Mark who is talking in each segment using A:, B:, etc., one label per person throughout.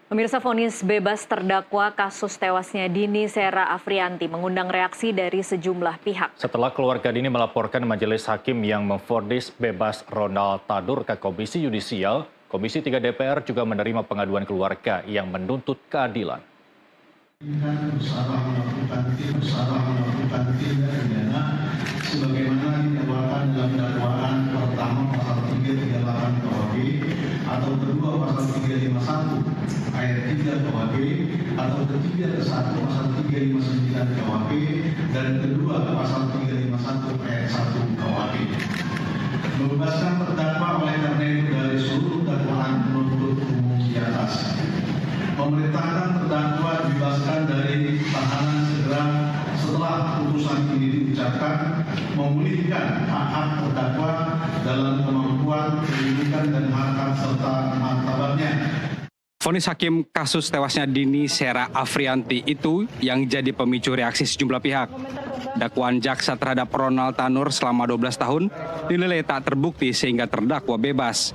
A: Pemirsa, vonis bebas terdakwa kasus tewasnya Dini Sera Afrianti mengundang reaksi dari sejumlah pihak.
B: Setelah keluarga Dini melaporkan majelis hakim yang memvonis bebas Ronald Tadur ke Komisi Yudisial, Komisi 3 DPR juga menerima pengaduan keluarga yang menuntut keadilan.
C: Bersama melakukan tindak pidana sebagaimana didakwakan dalam dakwaan pertama pasal 338 KUHP atau kedua pasal 351 ayat 3 KUHP atau ketiga ke 1 pasal 359 KUHP dan kedua pasal 351 ayat 1 KUHP. Membebaskan terdakwa oleh karena itu dari seluruh dakwaan penuntut umum di atas. Memerintahkan terdakwa dibebaskan dari tahanan segera setelah putusan ini diucapkan, memulihkan hak-hak terdakwa dalam kemampuan, pendidikan dan hak-hak serta martabatnya.
D: Vonis hakim kasus tewasnya Dini Sera Afrianti itu yang jadi pemicu reaksi sejumlah pihak. Dakwaan jaksa terhadap Ronald Tanur selama 12 tahun dinilai tak terbukti sehingga terdakwa bebas.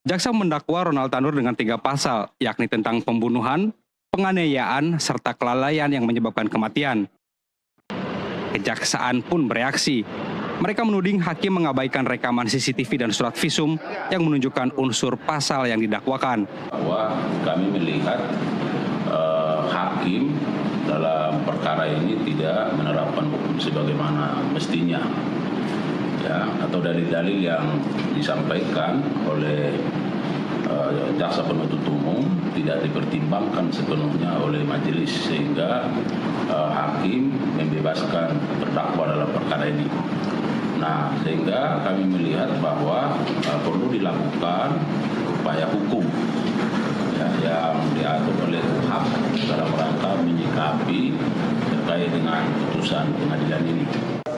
D: Jaksa mendakwa Ronald Tanur dengan 3 pasal, yakni tentang pembunuhan, penganiayaan, serta kelalaian yang menyebabkan kematian. Kejaksaan pun bereaksi. Mereka menuding hakim mengabaikan rekaman CCTV dan surat visum yang menunjukkan unsur pasal yang didakwakan.
E: Bahwa kami melihat hakim dalam perkara ini tidak menerapkan hukum sebagaimana mestinya. Ya, atau dalil-dalil yang disampaikan oleh jaksa penuntut umum tidak dipertimbangkan sepenuhnya oleh majelis sehingga hakim membebaskan terdakwa dalam perkara ini. Nah, sehingga kami melihat bahwa perlu dilakukan upaya hukum ya, yang diatur oleh KUHP dalam rangka menyikapi terkait dengan putusan pengadilan ini.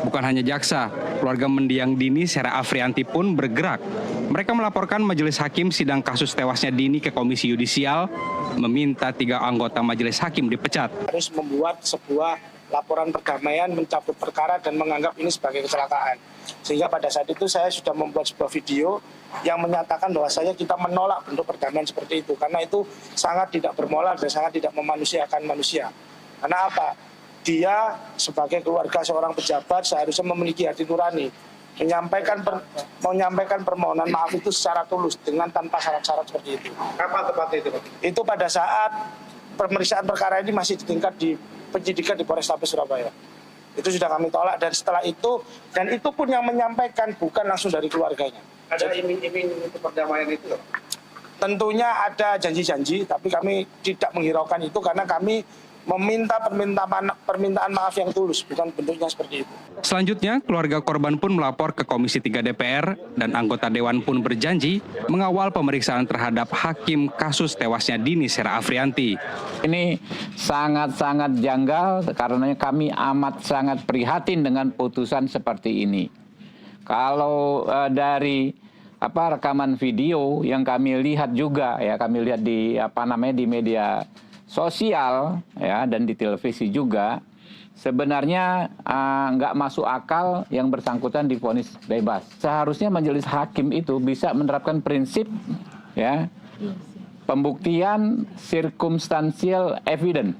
D: Bukan hanya jaksa, keluarga mendiang Dini Sera Afrianti pun bergerak. Mereka melaporkan majelis hakim sidang kasus tewasnya Dini ke Komisi Yudisial, meminta 3 anggota majelis hakim dipecat.
F: Harus membuat sebuah laporan perdamaian, mencabut perkara dan menganggap ini sebagai kecelakaan. Sehingga pada saat itu saya sudah membuat sebuah video yang menyatakan bahwasanya kita menolak bentuk perdamaian seperti itu. Karena itu sangat tidak bermoral dan sangat tidak memanusiakan manusia. Karena apa? Dia sebagai keluarga seorang pejabat seharusnya memiliki hati nurani, menyampaikan permohonan maaf itu secara tulus dengan tanpa syarat-syarat seperti itu.
C: Kapan tepatnya itu?
F: Itu pada saat pemeriksaan perkara ini masih di tingkat di penyidikan di Polrestabes Surabaya. Itu sudah kami tolak dan setelah itu, dan itu pun yang menyampaikan bukan langsung dari keluarganya.
C: Ada iming-iming untuk perdamaian itu?
F: Tentunya ada janji-janji, tapi kami tidak menghiraukan itu karena kami meminta permintaan maaf yang tulus, bukan bentuknya seperti itu.
D: Selanjutnya, keluarga korban pun melapor ke Komisi 3 DPR dan anggota Dewan pun berjanji mengawal pemeriksaan terhadap hakim kasus tewasnya Dini Sera Afrianti.
G: Ini sangat-sangat janggal karena kami amat sangat prihatin dengan putusan seperti ini. Kalau dari rekaman video yang kami lihat juga ya, kami lihat di di media sosial ya dan di televisi juga, sebenarnya nggak masuk akal yang bersangkutan divonis bebas. Seharusnya majelis hakim itu bisa menerapkan prinsip ya pembuktian circumstantial evidence.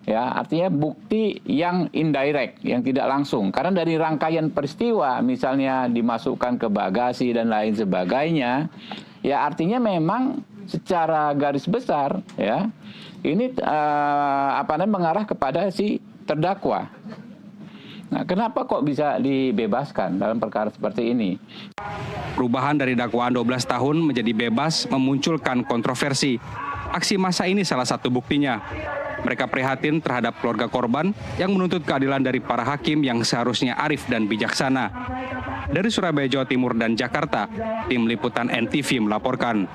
G: Ya, artinya bukti yang indirect, yang tidak langsung. Karena dari rangkaian peristiwa, misalnya dimasukkan ke bagasi dan lain sebagainya, ya artinya memang secara garis besar ya ini mengarah kepada si terdakwa. Nah, kenapa kok bisa dibebaskan dalam perkara seperti ini?
D: Perubahan dari dakwaan 12 tahun menjadi bebas memunculkan kontroversi. Aksi massa ini salah satu buktinya. Mereka prihatin terhadap keluarga korban yang menuntut keadilan dari para hakim yang seharusnya arif dan bijaksana. Dari Surabaya, Jawa Timur dan Jakarta, tim liputan NTV melaporkan.